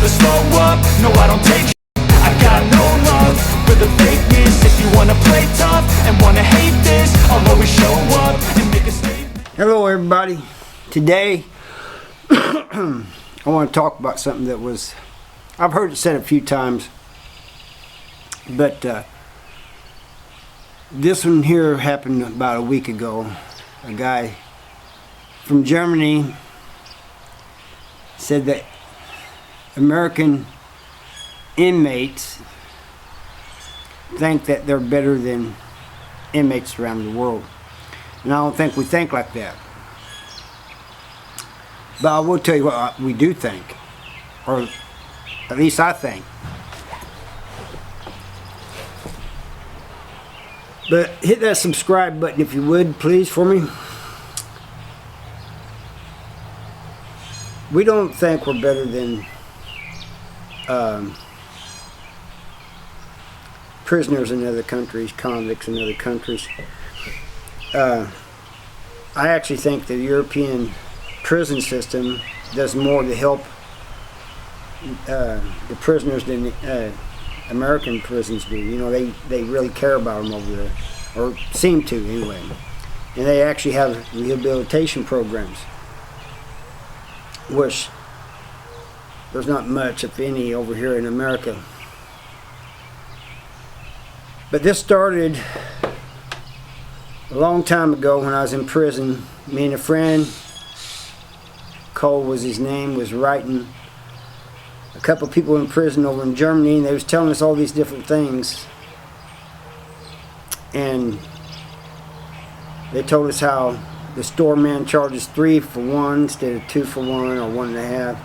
never slow up, no I don't take sh**. I got no love for the fakeness. If you wanna play tough and wanna hate this, I'll always show up and make a statement. Hello everybody. Today I want to talk about something that was, I've heard it said a few times, but this one here happened about a week ago. A guy from Germany said that American inmates think that they're better than inmates around the world. And I don't think we think like that. But I will tell you what we do think, or at least I think. But hit that subscribe button if you would, please, for me. We don't think we're better than prisoners in other countries, convicts in other countries. I actually think the European prison system does more to help the prisoners than American prisons do. You know, they really care about them over there, or seem to anyway. And they actually have rehabilitation programs, which there's not much, if any, over here in America. But this started a long time ago when I was in prison. Me and a friend, Cole was his name, was writing a couple of people in prison over in Germany, and they was telling us all these different things. And they told us how the store man charges 3 for 1 instead of 2 for 1 or 1.5.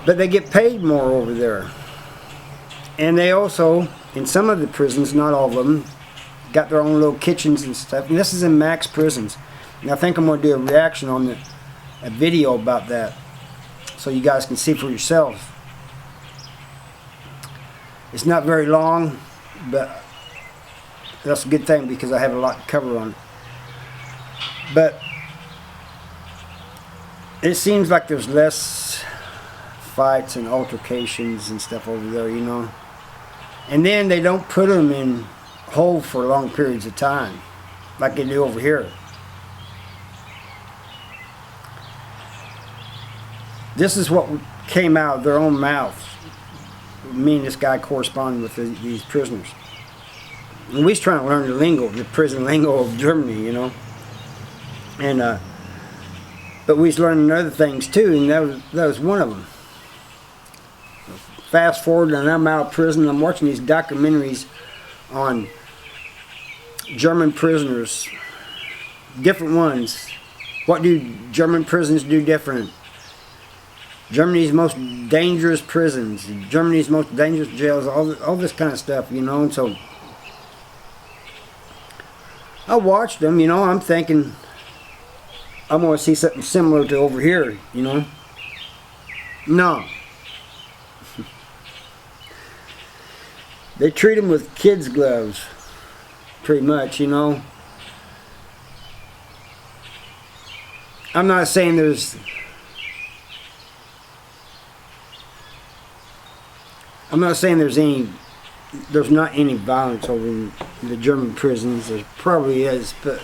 But they get paid more over there. And they also, in some of the prisons, not all of them, got their own little kitchens and stuff. And this is in max prisons. And I think I'm going to do a reaction on a video about that, so you guys can see for yourselves. It's not very long, but that's a good thing because I have a lot to cover on it. But it seems like there's less fights and altercations and stuff over there, you know. And then they don't put them in hold for long periods of time like they do over here. This is what came out of their own mouths. Me and this guy corresponded with these prisoners. And we was trying to learn the lingo, the prison lingo of Germany, you know. And but we was learning other things too, and that was one of them. Fast forward, and I'm out of prison. I'm watching these documentaries on German prisoners, different ones. What do German prisons do different? Germany's most dangerous prisons, Germany's most dangerous jails, all this kind of stuff, you know. And so I watched them, you know. I'm thinking I'm going to see something similar to over here, you know. No. They treat them with kids' gloves, pretty much, you know. I'm not saying there's not any violence over in the German prisons. There probably is, but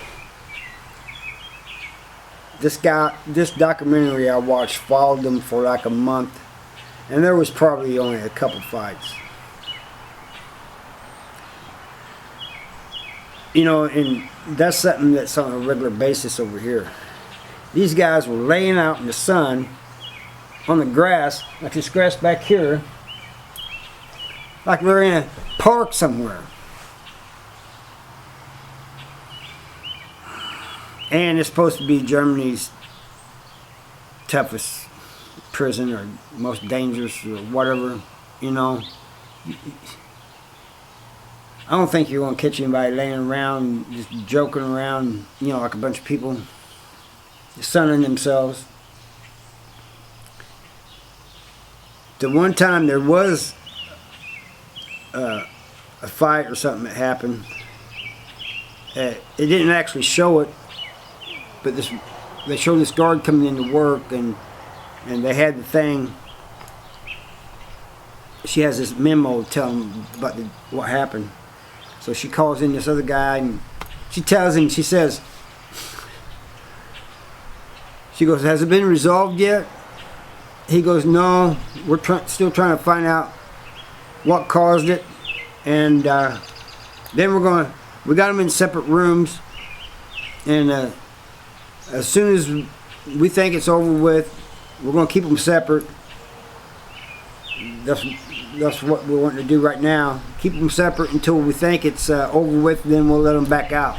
this documentary I watched followed them for like a month, and there was probably only a couple fights. You know, and that's something that's on a regular basis over here. These guys were laying out in the sun on the grass, like this grass back here, like we're in a park somewhere. And it's supposed to be Germany's toughest prison, or most dangerous, or whatever, you know. I don't think you're going to catch anybody laying around, just joking around, you know, like a bunch of people sunning themselves. The one time there was a fight or something that happened, it didn't actually show it, but they showed this guard coming into work, and they had the thing she has this memo telling him about what happened. So she calls in this other guy and she tells him, she says, she goes, has it been resolved yet? He goes, no, we're still trying to find out what caused it. And then we got them in separate rooms. And as soon as we think it's over with, we're going to keep them separate. That's what we're wanting to do right now. Keep them separate until we think it's over with, then we'll let them back out.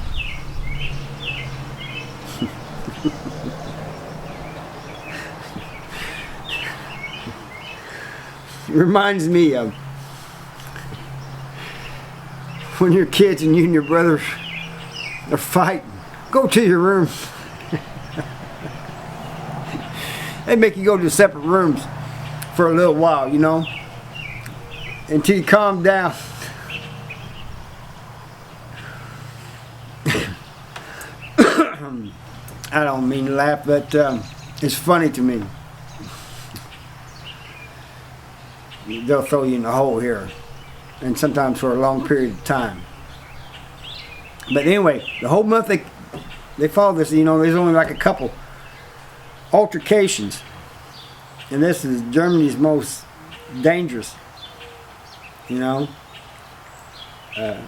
It reminds me of when you're kids and you and your brothers are fighting. Go to your room. They make you go to separate rooms for a little while, you know, until you calm down. I don't mean to laugh, but it's funny to me. They'll throw you in the hole here, and sometimes for a long period of time. But anyway, the whole month they follow this. You know, there's only like a couple altercations, and this is Germany's most dangerous. You know, and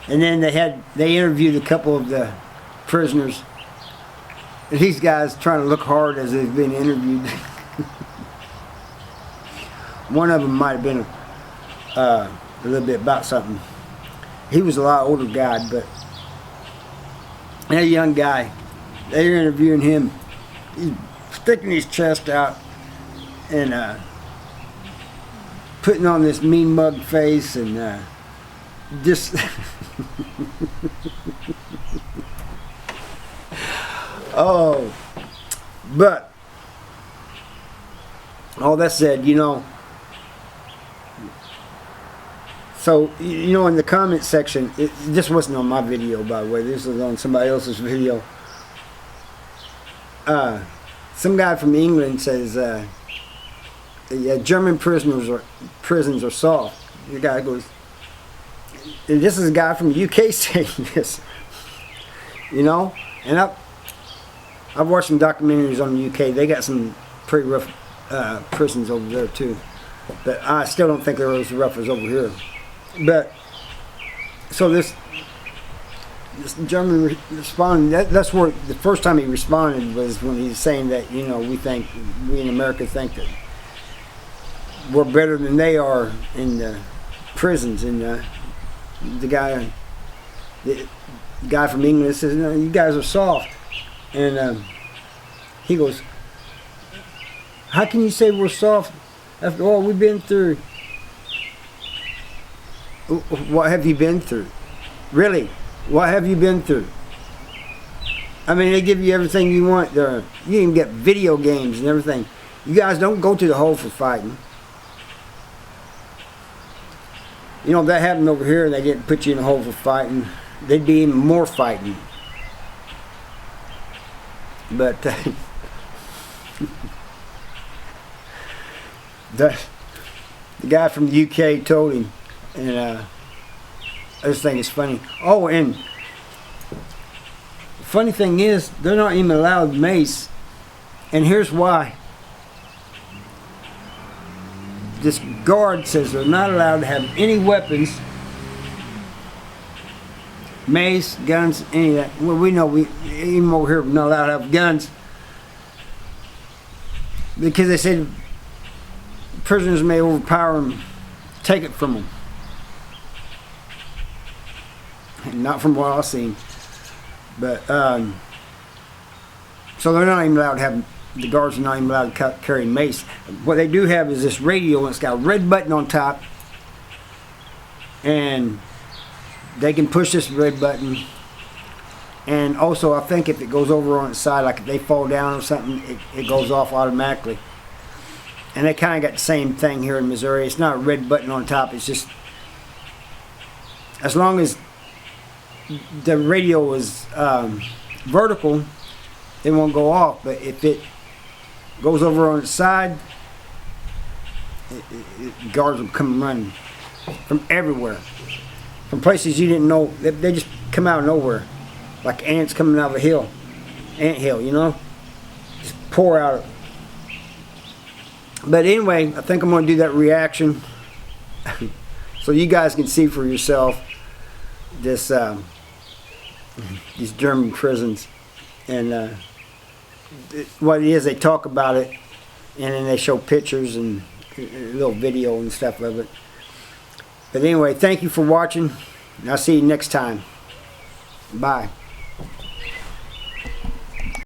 then they interviewed a couple of the prisoners, and these guys trying to look hard as they've been interviewed. One of them might have been a little bit about something. He was a lot older guy, but that young guy, they were interviewing him. He's sticking his chest out and putting on this mean mug face and just oh, but all that said, you know. So, you know, in the comment section, this wasn't on my video, by the way. This was on somebody else's video. Some guy from England says, yeah, German prisons are soft. The guy goes, and this is a guy from the UK saying this. You know? And I've watched some documentaries on the UK. They got some pretty rough prisons over there, too. But I still don't think they're as rough as over here. But so this German responded. That's where the first time he responded was when he's saying that, you know, we in America think that we're better than they are in the prisons. And the guy from England says, "No, you guys are soft." And he goes, "How can you say we're soft after all we've been through?" What have you been through? Really? What have you been through? I mean, they give you everything you want there. You even get video games and everything. You guys don't go to the hole for fighting. You know, if that happened over here and they didn't put you in the hole for fighting, there'd be even more fighting. But the guy from the UK told him, and I just think it's funny. Oh, and the funny thing is, they're not even allowed mace, and here's why. This guard says they're not allowed to have any weapons, mace, guns, any of that. Well, we know even over here we're not allowed to have guns because they said prisoners may overpower them, take it from them. Not from what I've seen, but so they're not even allowed to have. The guards are not even allowed to carry mace. What they do have is this radio, and it's got a red button on top, and they can push this red button. And also, I think if it goes over on its side, like if they fall down or something, it goes off automatically. And they kind of got the same thing here in Missouri. It's not a red button on top. It's just as long as the radio is vertical, it won't go off. But if it goes over on its side, Guards will come running from everywhere, from places you didn't know. They just come out of nowhere, like ants coming out of a hill, ant hill, you know, just pour out. But anyway, I think I'm going to do that reaction so you guys can see for yourself this these German prisons and what it is. They talk about it, and then they show pictures and a little video and stuff of it. But anyway, thank you for watching, and I'll see you next time. Bye.